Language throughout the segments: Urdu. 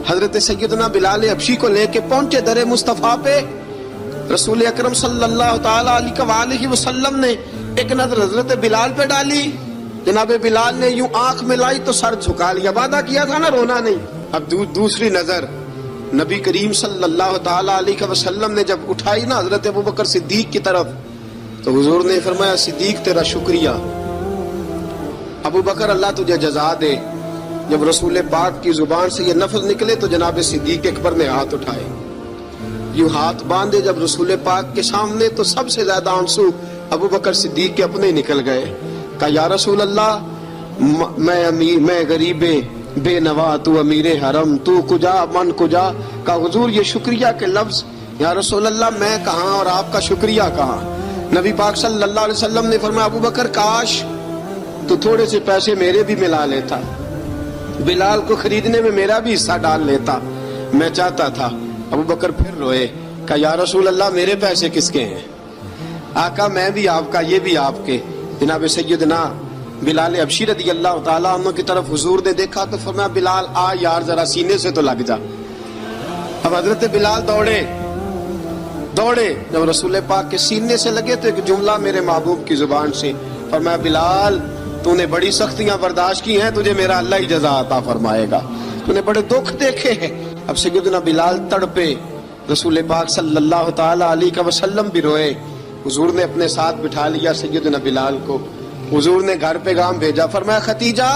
حضرت سیدنا بلال حبشی کو لے کے پہنچے در مصطفیٰ پہ. رسول اکرم صلی اللہ تعالیٰ علیہ وسلم نے ایک نظر حضرت بلال پہ ڈالی. جناب بلال نے یوں آنکھ ملائی تو سر جھکا لیا. وعدہ کیا تھا نا رونا نہیں. اب دوسری نظر نبی کریم صلی اللہ تعالیٰ علیہ وسلم نے جب اٹھائی نا حضرت ابوبکر صدیق کی طرف, تو حضور نے فرمایا صدیق تیرا شکریہ. ابوبکر اللہ تجھے جزا دے. جب رسول پاک کی زبان سے یہ لفظ نکلے تو جناب صدیق اکبر نے ہاتھ اٹھائے, یوں ہاتھ باندھے جب رسول پاک کے سامنے, تو سب سے زیادہ آنسو ابوبکر صدیق کے اپنے نکل گئے. کہا یا رسول اللہ میں غریب بے نوا, تو امیر حرم, تو کجا من کجا. کہا حضور یہ شکریہ کے لفظ, یا رسول اللہ میں کہاں اور آپ کا شکریہ کہاں. نبی پاک صلی اللہ علیہ وسلم نے فرمایا ابوبکر کاش تو تھوڑے سے پیسے میرے بھی ملا لیتا, بلال کو خریدنے میں میرا بھی حصہ ڈال لیتا, میں چاہتا تھا. ابوبکر پھر روئے. کہا یا رسول اللہ میرے پیسے کس کے ہیں. آقا میں بھی آپ کا, یہ بھی آپ کے. جناب سیدنا بلال حبشی رضی اللہ تعالیٰ عنہ کی طرف حضور نے دیکھا تو فرمایا بلال آ یار ذرا سینے سے تو لگ جا. اب حضرت بلال دوڑے. جب رسول پاک کے سینے سے لگے تو ایک جملہ میرے محبوب کی زبان سے فرمایا بلال تو نے بڑی سختیاں برداشت کی ہیں, تجھے میرا اللہ ہی جزا عطا فرمائے گا, تو نے بڑے دکھ دیکھے ہیں. اب سیدنا بلال تڑپے. رسول پاک صلی اللہ تعالیٰ علیہ وسلم بھی روئے. حضور نے اپنے ساتھ بٹھا لیا سیدنا بلال کو. حضور نے گھر پیغام بھیجا, فرمایا ختیجہ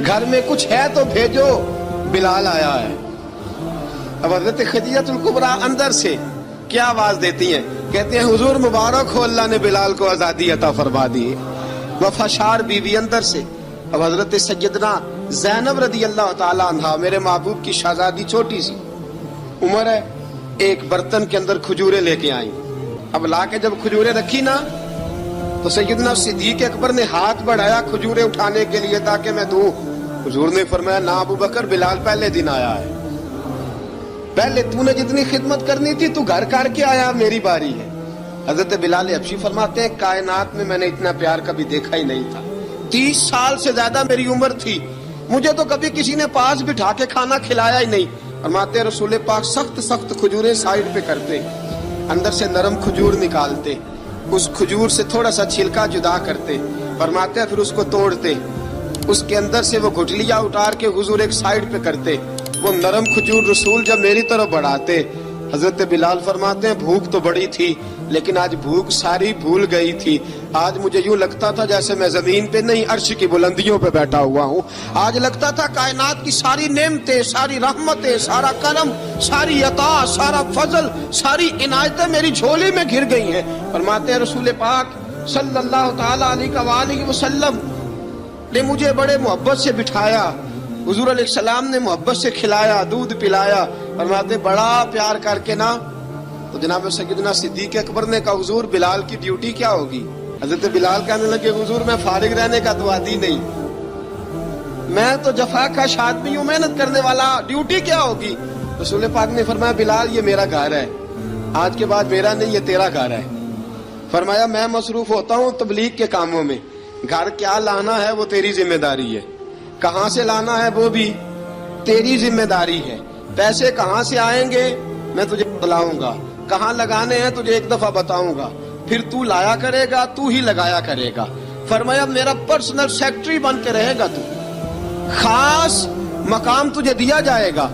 گھر میں کچھ ہے تو بھیجو, بلال آیا ہے. اب حضرت خدیجہ الکبریٰ اندر سے کیا آواز دیتی ہیں, کہتے ہیں حضور مبارک ہو, اللہ نے بلال کو آزادی عطا فرما دی. وفاشار بیوی اندر سے. اب حضرت سیدنا زینب رضی اللہ تعالیٰ عنہ میرے محبوب کی شہزادی, چھوٹی سی عمر ہے, ایک برتن کے اندر کھجورے لے کے آئیں. اب لا کے جب کھجورے رکھی نا تو سیدنا صدیق اکبر نے ہاتھ بڑھایا کھجورے اٹھانے کے لیے تاکہ میں دوں. حضور نے فرمایا نا ابوبکر, بلال پہلے دن آیا ہے, پہلے تو نے جتنی خدمت کرنی تھی تو گھر کر کے آیا, میری باری ہے. حضرت بلال حبشی فرماتے ہیں کائنات میں نے اتنا پیار کبھی دیکھا ہی نہیں تھا. 30 سال سے زیادہ میری عمر تھی, مجھے تو کبھی کسی نے پاس بٹھا کے کھانا کھلایا ہی نہیں. فرماتے ہیں رسول پاک سخت کھجوریں سائیڈ پہ کرتے, اندر سے نرم کھجور نکالتے, اس کھجور سے تھوڑا سا چھلکا جدا کرتے. فرماتے ہیں پھر اس کو توڑتے, اس کے اندر سے وہ گھٹلیاں اتار کے حضور ایک سائیڈ پہ کرتے. وہ نرم کھجور رسول جب میری طرف بڑھاتے, حضرت بلال فرماتے ہیں بھوک تو بڑی تھی لیکن آج بھوک ساری بھول گئی تھی. آج مجھے یوں لگتا تھا جیسے میں زمین پہ نہیں عرش کی بلندیوں پہ بیٹھا ہوا ہوں. آج لگتا تھا کائنات کی ساری نعمتیں, ساری رحمتیں, سارا کرم, ساری عطا, سارا فضل, ساری عنایتیں میری جھولی میں گر گئی ہیں. فرماتے ہیں رسول پاک صلی اللہ تعالیٰ علیہ وسلم نے مجھے بڑے محبت سے بٹھایا, حضور علیہ السلام نے محبت سے کھلایا, دودھ پلایا. فرماتے بڑا پیار کر کے نا, تو جناب سیدنا صدیق اکبر نے کہا حضور بلال کی ڈیوٹی کیا ہوگی. حضرت بلال کہنے لگے حضور میں فارغ رہنے کا تو عادی نہیں, میں تو جفا کش آدمی ہوں, محنت کرنے والا, ڈیوٹی کیا ہوگی. رسول پاک نے فرمایا بلال یہ میرا گھر ہے, آج کے بعد میرا نہیں یہ تیرا گھر ہے. فرمایا میں مصروف ہوتا ہوں تبلیغ کے کاموں میں, گھر کیا لانا ہے وہ تیری ذمہ داری ہے, کہاں سے لانا ہے وہ بھی تیری ذمہ داری ہے, پیسے کہاں سے آئیں گے میں تجھے بتلاؤں گا, کہاں لگانے ہیں تجھے ایک دفعہ بتاؤں گا, پھر تو لایا کرے گا, تو ہی لگایا کرے گا. فرمایا میرا پرسنل سیکٹری بن کے رہے گا, تو خاص مقام تجھے دیا جائے گا.